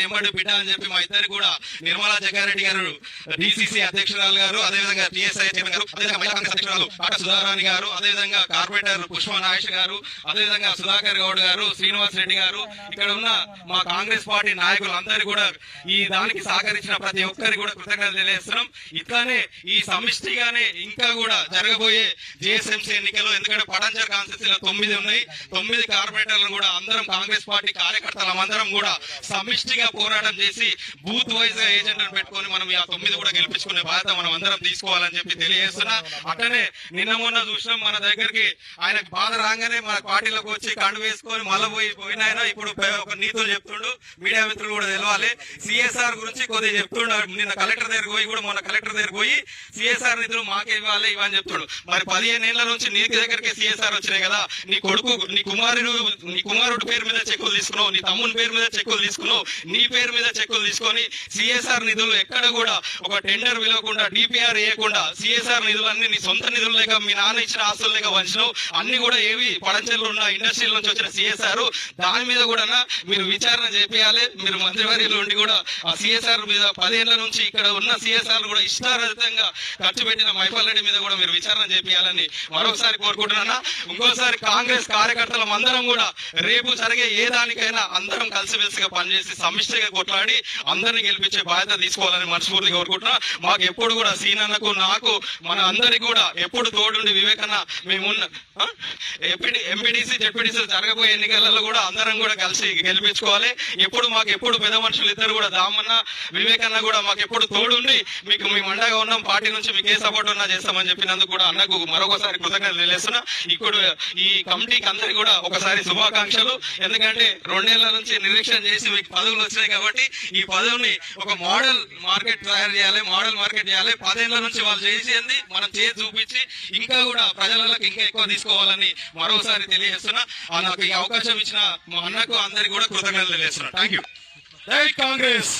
ఏమడి బిడ్డ అని చెప్పి మా ఇద్దరు కూడా నిర్మలా జగ్గారెడ్డి గారు డిసిసి అధ్యక్షురాలు గారు, అదేవిధంగా టిఎస్ఐ చైర్మన్ గారు, అదేవిధంగా మహిళా కాంగ్రెస్ అధ్యక్షురాలు కాట సుధారాణి గారు, అదేవిధంగా కార్పొరేటర్ పుష్ప నాగేష్ గారు, అదేవిధంగా సుధాకర్ గౌడ్ గారు, శ్రీనివాస్ రెడ్డి గారు, ఇక్కడ ఉన్న మా కాంగ్రెస్ పార్టీ నాయకులు అందరూ కూడా ఈ దానికి సహకరించిన ప్రతి ఒక్కరికి కూడా కృతజ్ఞతలు తెలియజేస్తున్నాం. ఇట్లానే ఈ సమిష్టిగానే ఇంకా కూడా జరగబోయే జిఎస్ఎంసీ ఎన్నికలు, ఎందుకంటే పటాన్చెరు కాన్స్టిట్యూన్సీలో 9 ఉన్నాయి, 9 కార్పొరేటర్లను కూడా అందరం కాంగ్రెస్ పార్టీ కార్యకర్తలం అందరం కూడా సమిష్టిగా పోరాటం చేసి బూత్ వైజ్ గా ఏజెంట్లను పెట్టుకొని మనం ఆ 9 కూడా గెలిపించుకునే బాధ్యత మనం అందరం తీసుకోవాలని చెప్పి తెలియజేస్తున్నా. అట్లనే నిన్న మొన్న చూసినాం, మన దగ్గరికి ఆయనకు బాధ రాగానే మన పార్టీలోకి వచ్చి కండు వేసుకొని మళ్ళీ పోయినాయన ఇప్పుడు ఒక నీతులు చెప్తుండు. మీడియా మిత్రులు కూడా తెలవాలి. సిఎస్ఆర్ గురించి కొద్దిగా చెప్తుండు. నిన్న కలెక్టర్ దగ్గర పోయి కూడా మొన్న కలెక్టర్ దగ్గర పోయి సిఎస్ఆర్ నిధులు మాకే ఇవ్వాలి ఇవని చెప్తుండు. మరి 15 ఏళ్ల నుంచి నీ దగ్గరికి సిఎస్ఆర్ వచ్చినాయి కదా, నీ కొడుకు నీ కుమారుడు పేరు మీద చెక్కులు తీసుకున్నావు, నీ తమ్ముని పేరు మీద చెక్కులు తీసుకున్నావు, నీ పేరు మీద చెక్కులు తీసుకొని సిఎస్ఆర్ నిధులు ఎక్కడ కూడా ఒక టెండర్ పిలవకుండా డిపిఆర్ వేయకుండా సిఎస్ఆర్ నిధులన్నీ నీ సొంత నిధులు లేక మీ నాన్న ఇచ్చిన ఆస్తులు లేక వంచినావు. అన్ని కూడా ఏవి పడంచెల్లో ఉన్న ఇండస్ట్రీల నుంచి వచ్చిన సిఎస్ఆర్, దాని మీద కూడా మీరు విచారణ చేయాలి. మీరు మంత్రివర్యులు ఉండి కూడా ఆ సిఎస్ఆర్ మీద 10 ఏళ్ల నుంచి ఇక్కడ ఉన్న సిఎస్ఆర్ కూడా ఇష్టారహితంగా ఖర్చు పెట్టిన మైపాల్ రెడ్డి మీద కూడా మీరు విచారణ చేయాలని మరొకసారి కోరుకుంటున్నా. ఇంకోసారి కాంగ్రెస్ కార్యకర్తలం అందరం కూడా రేపు జరిగే ఏ దానికైనా అందరం కలిసిమెలిసిగా పనిచేసి సమిష్టిగా కొట్లాడి అందరినీ గెలిపించే బాధ్యత తీసుకోవాలని మనస్ఫూర్తిగా కోరుకుంటున్నా. మాకు ఎప్పుడు కూడా సీనన్నకు నాకు మన అందరికి కూడా ఎప్పుడు తోడుండి వివేకన్న మేమున్న ఎంపీటీసీ జెడ్పీటీసీ జరగబోయే ఎన్నికలలో కూడా అందరం కూడా కలిసి గెలిపించుకోవాలి. ఎప్పుడు పెద్ద మనుషులు ఇద్దరు కూడా దామన్న వివేకన్న కూడా మాకు ఎప్పుడు తోడుండి మీకు మేము అండగా ఉన్నాం, పార్టీ నుంచి మీకు ఏ సపోర్ట్ ఉన్నా చేస్తామని చెప్పినందుకు కూడా అన్నకు మరొకసారి కృతజ్ఞతలు తెలియజేస్తున్నా. ఇప్పుడు ఈ కమిటీకి అందరికి కూడా ఒకసారి శుభాకాంక్షలు. ఎందుకంటే 2 ఏళ్ల నుంచి నిరీక్షణ చేసి మీకు పదవులు వచ్చినాయి కాబట్టి ఈ పదవిని ఒక మోడల్ మార్కెట్ తయారు చేయాలి, మోడల్ మార్కెట్ చేయాలి. 10 ఏళ్ల నుంచి వాళ్ళు చేసేది మనం చేసి చూపించి ఇంకా కూడా ప్రజలకు ఇంకా ఎక్కువ తీసుకోవాలని మరోసారి తెలియజేస్తున్నా. నాకు ఈ అవకాశం ఇచ్చిన మా అన్నకు అందరికి కూడా కృతజ్ఞతలు తెలియజేస్తున్నా. Thank you. జై కాంగ్రెస్.